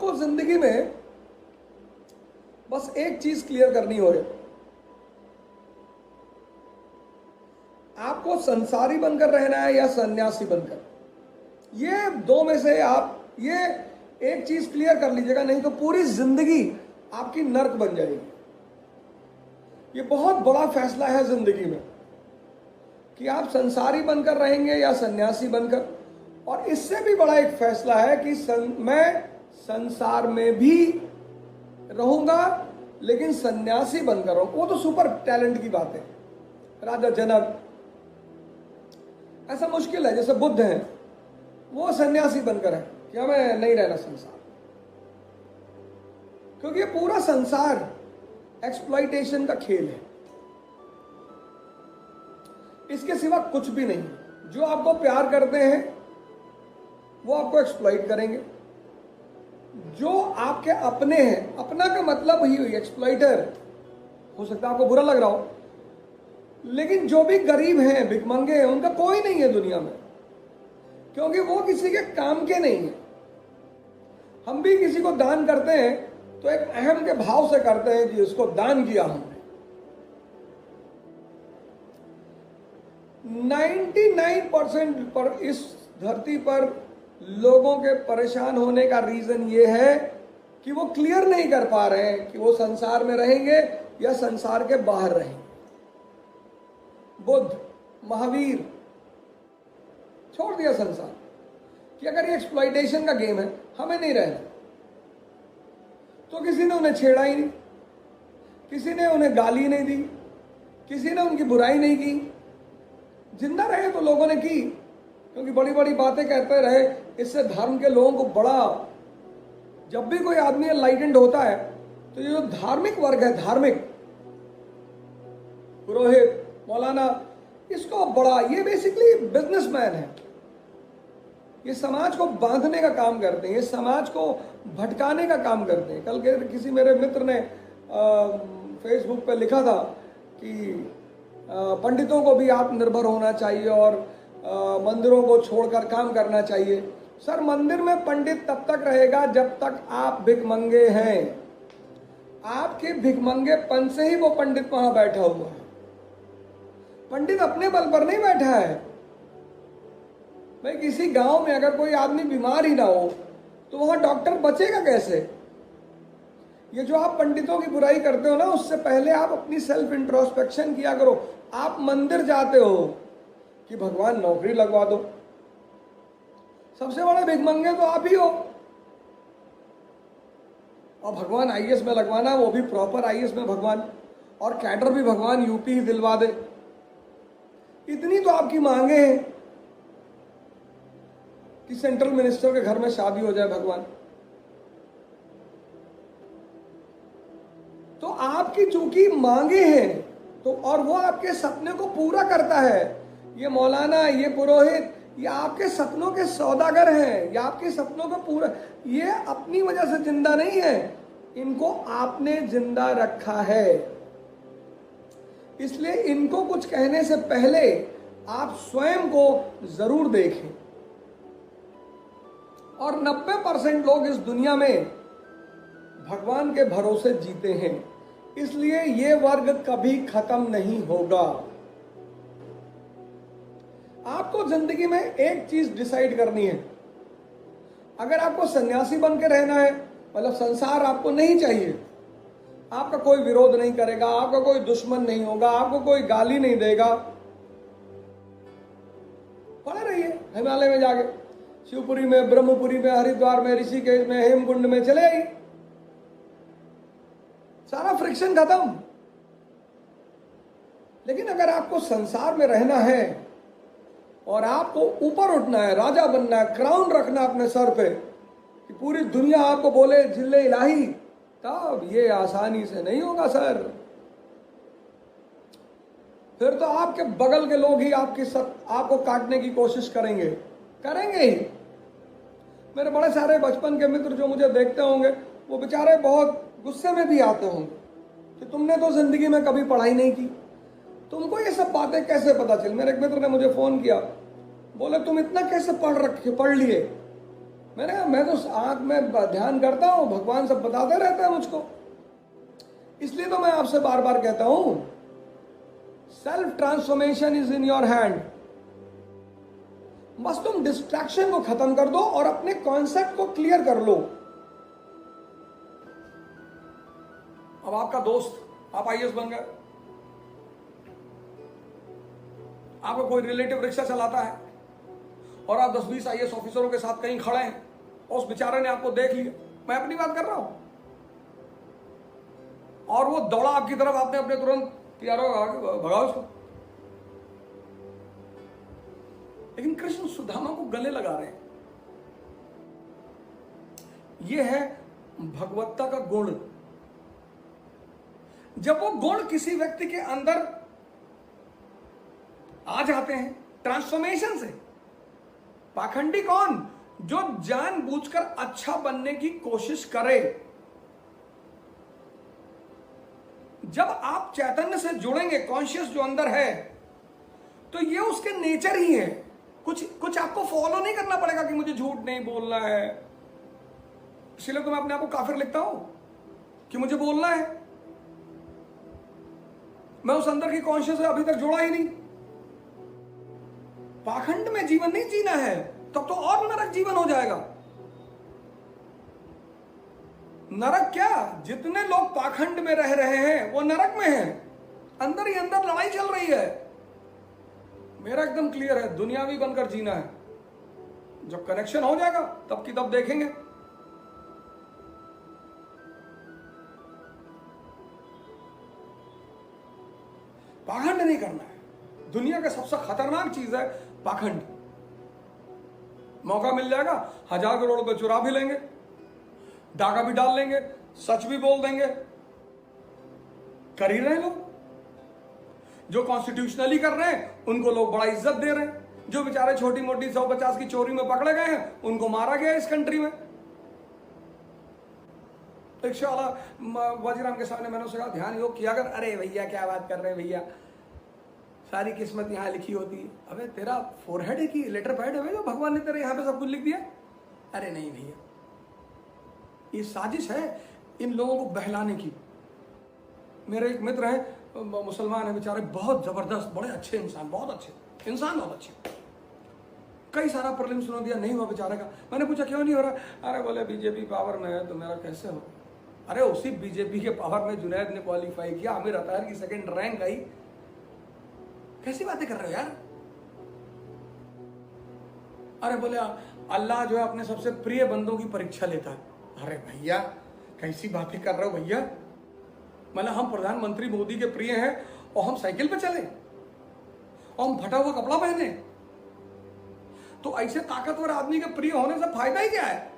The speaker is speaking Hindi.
आपको जिंदगी में बस एक चीज क्लियर करनी हो रही, आपको संसारी बनकर रहना है या सन्यासी बनकर। ये दो में से आप ये एक चीज क्लियर कर लीजिएगा, नहीं तो पूरी जिंदगी आपकी नर्क बन जाएगी। ये बहुत बड़ा फैसला है जिंदगी में कि आप संसारी बनकर रहेंगे या सन्यासी बनकर। और इससे भी बड़ा एक फैसला है कि मैं संसार में भी रहूंगा लेकिन सन्यासी बनकर रहूंगा। वो तो सुपर टैलेंट की बात है। राजा जनक, ऐसा मुश्किल है। जैसे बुद्ध हैं, वो सन्यासी बनकर है कि हमें नहीं रहना संसार, क्योंकि ये पूरा संसार एक्सप्लॉइटेशन का खेल है, इसके सिवा कुछ भी नहीं है। जो आपको प्यार करते हैं वो आपको एक्सप्लॉइट करेंगे, जो आपके अपने हैं, अपना का मतलब ही हुई एक्सप्लॉइटर। हो सकता है आपको बुरा लग रहा हो, लेकिन जो भी गरीब हैं, भिखमंगे हैं, उनका कोई नहीं है दुनिया में, क्योंकि वो किसी के काम के नहीं है। हम भी किसी को दान करते हैं तो एक अहम के भाव से करते हैं कि उसको दान किया हमने। 99% पर इस धरती पर लोगों के परेशान होने का रीजन ये है कि वो क्लियर नहीं कर पा रहे हैं कि वो संसार में रहेंगे या संसार के बाहर रहेंगे। बुद्ध, महावीर छोड़ दिया संसार कि अगर ये एक्सप्लॉइटेशन का गेम है, हमें नहीं रहना, तो किसी ने उन्हें छेड़ा ही नहीं, किसी ने उन्हें गाली नहीं दी, किसी ने उनकी बुराई नहीं की। जिंदा रहे तो लोगों ने की, क्योंकि बड़ी बड़ी बातें कहते रहे। इससे धर्म के लोगों को बड़ा, जब भी कोई आदमी एनलाइटेंड होता है तो ये जो धार्मिक वर्ग है, धार्मिक पुरोहित, मौलाना, इसको बड़ा, ये बेसिकली बिजनेसमैन है। ये समाज को बांधने का काम करते हैं, ये समाज को भटकाने का काम करते हैं। कल के किसी मेरे मित्र ने फेसबुक पे लिखा था कि पंडितों को भी आत्मनिर्भर होना चाहिए और मंदिरों को छोड़कर काम करना चाहिए। सर, मंदिर में पंडित तब तक रहेगा जब तक आप भिखमंगे हैं। आपके भिखमंगेपन से ही वो पंडित वहां बैठा हुआ है। पंडित अपने बल पर नहीं बैठा है। भाई, किसी गांव में अगर कोई आदमी बीमार ही ना हो तो वहां डॉक्टर बचेगा कैसे? ये जो आप पंडितों की बुराई करते हो ना, उससे पहले आप अपनी सेल्फ इंट्रोस्पेक्शन किया करो। आप मंदिर जाते हो कि भगवान नौकरी लगवा दो, सबसे बड़े भिखमंगे तो आप ही हो। और भगवान आईएएस में लगवाना, वो भी प्रॉपर आईएएस में भगवान, और कैडर भी भगवान यूपी ही दिलवा दे। इतनी तो आपकी मांगे हैं कि सेंट्रल मिनिस्टर के घर में शादी हो जाए भगवान। तो आपकी चूंकि मांगे हैं तो, और वो आपके सपने को पूरा करता है। ये मौलाना, ये पुरोहित, ये आपके सपनों के सौदागर हैं, ये आपके सपनों को पूरा, ये अपनी वजह से जिंदा नहीं है, इनको आपने जिंदा रखा है। इसलिए इनको कुछ कहने से पहले आप स्वयं को जरूर देखें। और 90% लोग इस दुनिया में भगवान के भरोसे जीते हैं, इसलिए ये वर्ग कभी खत्म नहीं होगा। आपको जिंदगी में एक चीज डिसाइड करनी है। अगर आपको सन्यासी बन के रहना है, मतलब संसार आपको नहीं चाहिए, आपका कोई विरोध नहीं करेगा, आपका कोई दुश्मन नहीं होगा, आपको कोई गाली नहीं देगा, पड़े रहिए हिमालय में जाके, शिवपुरी में, ब्रह्मपुरी में, हरिद्वार में, ऋषिकेश में, हेमकुंड में चले आइए, सारा फ्रिक्शन खत्म। लेकिन अगर आपको संसार में रहना है और आपको ऊपर उठना है, राजा बनना है, क्राउन रखना अपने सर पे कि पूरी दुनिया आपको बोले जिल्ले इलाही, तब ये आसानी से नहीं होगा सर। फिर तो आपके बगल के लोग ही आपको काटने की कोशिश करेंगे ही। मेरे बड़े सारे बचपन के मित्र जो मुझे देखते होंगे, वो बेचारे बहुत गुस्से में भी आते होंगे कि तुमने तो जिंदगी में कभी पढ़ाई नहीं की, तुमको ये सब बातें कैसे पता चल। मेरे एक मित्र ने मुझे फोन किया, बोले तुम इतना कैसे पढ़ लिए? मैंने कहा मैं तो आंख में ध्यान करता हूं, भगवान सब बताते रहते हैं मुझको। इसलिए तो मैं आपसे बार बार कहता हूं, self transformation is in your hand. बस तुम डिस्ट्रैक्शन को खत्म कर दो और अपने कॉन्सेप्ट को क्लियर कर लो। अब आपका दोस्त, आप आईएएस बन गए, आपका कोई रिलेटिव रिक्शा चलाता है और आप 10-20 आईएएस ऑफिसरों के साथ कहीं खड़े हैं और उस बेचारे ने आपको देख लिया, मैं अपनी बात कर रहा हूं, और वो दौड़ा आपकी तरफ, आपने अपने तुरंत प्यारो भगाओ उसको। लेकिन कृष्ण सुदामा को गले लगा रहे हैं। यह है भगवत्ता का गुण। जब वो गुण किसी व्यक्ति के अंदर आ जाते हैं ट्रांसफॉर्मेशन से, पाखंडी कौन? जो जानबूझकर अच्छा बनने की कोशिश करे। जब आप चैतन्य से जुड़ेंगे, कॉन्शियस जो अंदर है, तो ये उसके नेचर ही है। कुछ आपको फॉलो नहीं करना पड़ेगा कि मुझे झूठ नहीं बोलना है, इसलिए तो मैं अपने आप को काफिर लिखता हूं कि मुझे बोलना है। मैं उस अंदर की कॉन्शियस से अभी तक जुड़ा ही नहीं। पाखंड में जीवन नहीं जीना है, तब तो और नरक जीवन हो जाएगा। नरक क्या, जितने लोग पाखंड में रह रहे हैं वो नरक में हैं। अंदर ही अंदर लड़ाई चल रही है। मेरा एकदम क्लियर है, दुनियावी बनकर जीना है। जब कनेक्शन हो जाएगा तब की तब देखेंगे। पाखंड नहीं करना है। दुनिया का सबसे खतरनाक चीज है पाखंड। मौका मिल जाएगा, 1000 करोड़ रुपए चुरा भी लेंगे, डाका भी डाल लेंगे, सच भी बोल देंगे। कर ही रहे लोग। जो कॉन्स्टिट्यूशनली कर रहे हैं उनको लोग बड़ा इज्जत दे रहे हैं। जो बेचारे छोटी मोटी 150 की चोरी में पकड़े गए हैं उनको मारा गया इस कंट्री में। एक शाला वजीराम के सामने मैंने उससे कहा, ध्यान योग किया कर। अरे भैया क्या बात कर रहे हैं भैया, सारी किस्मत यहां लिखी होती है। अबे तेरा फोरहेड है कि लेटर पैड है जो भगवान ने तेरे यहां पे सब कुछ लिख दिया? अरे नहीं भैया, ये साजिश है इन लोगों को बहलाने की। मेरे एक मित्र हैं, मुसलमान है बेचारे, बहुत जबरदस्त, बड़े अच्छे इंसान, बहुत अच्छे इंसान, बहुत अच्छे। कई सारा प्रीलिम्स सुना दिया, नहीं हुआ बेचारे का। मैंने पूछा क्यों नहीं हो रहा? अरे बोले बीजेपी पावर में है तो मेरा कैसे हो। अरे उसी बीजेपी के पावर में जुनैद ने क्वालिफाई किया, आमिर अतार की 2nd रैंक आई। कैसी बातें कर रहे हो यार? अरे बोले अल्लाह जो है अपने सबसे प्रिय बंदों की परीक्षा लेता है। अरे भैया कैसी बातें कर रहे हो भैया? मतलब हम प्रधानमंत्री मोदी के प्रिय हैं और हम साइकिल पे चले और हम फटा हुआ कपड़ा पहने? तो ऐसे ताकतवर आदमी के प्रिय होने से फायदा ही क्या है?